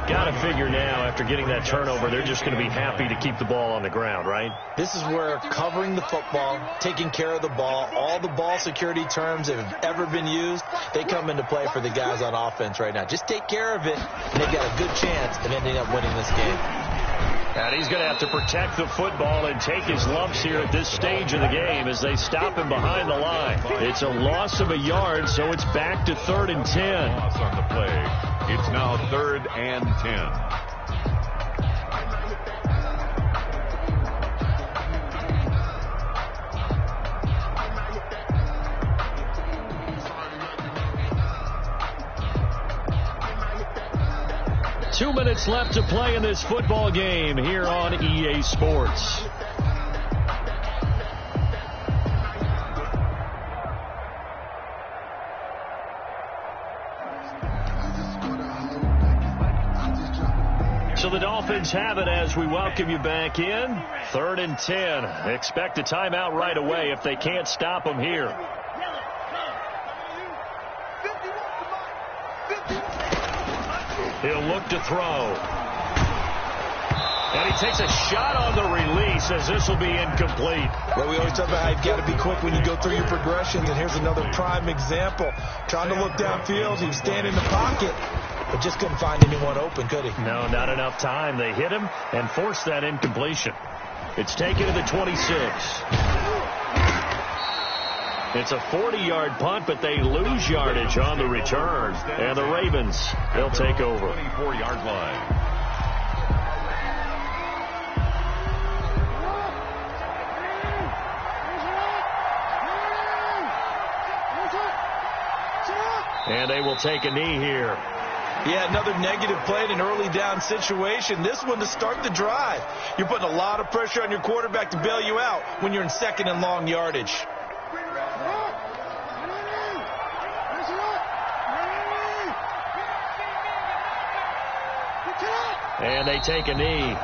[SPEAKER 1] Got to figure now, after getting that turnover, they're just going to be happy to keep the ball on the ground, right?
[SPEAKER 2] This is where covering the football, taking care of the ball, all the ball security terms that have ever been used, they come into play for the guys on offense right now. Just take care of it, and they've got a good chance of ending up winning this game.
[SPEAKER 1] And he's going to have to protect the football and take his lumps here at this stage of the game as they stop him behind the line. It's a loss of a yard, so it's back to 3rd and 10.
[SPEAKER 6] Loss on the play. It's now 3rd and 10.
[SPEAKER 1] 2 minutes left to play in this football game here on EA Sports. So the Dolphins have it as we welcome you back in. 3rd and 10. Expect a timeout right away if they can't stop them here. He'll look to throw. And he takes a shot on the release as this will be incomplete.
[SPEAKER 2] Well, we always talk about how you've got to be quick when you go through your progressions, and here's another prime example. Trying to look downfield, he was standing in the pocket, but just couldn't find anyone open, could he?
[SPEAKER 1] No, not enough time. They hit him and forced that incompletion. It's taken to the 26. It's a 40-yard punt, but they lose yardage on the return. And the Ravens, they'll take over.
[SPEAKER 6] 24-yard line.
[SPEAKER 1] And they will take a knee here.
[SPEAKER 2] Yeah, another negative play in an early down situation. This one to start the drive. You're putting a lot of pressure on your quarterback to bail you out when you're in second and long yardage.
[SPEAKER 1] And they take a knee.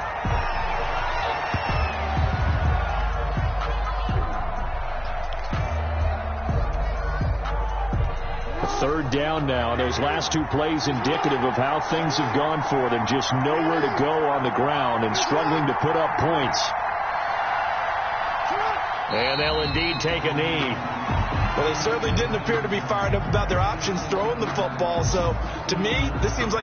[SPEAKER 1] Third down now. Those last two plays indicative of how things have gone for them. Just nowhere to go on the ground and struggling to put up points. And they'll indeed take a knee.
[SPEAKER 2] Well, they certainly didn't appear to be fired up about their options throwing the football. So, to me, this seems like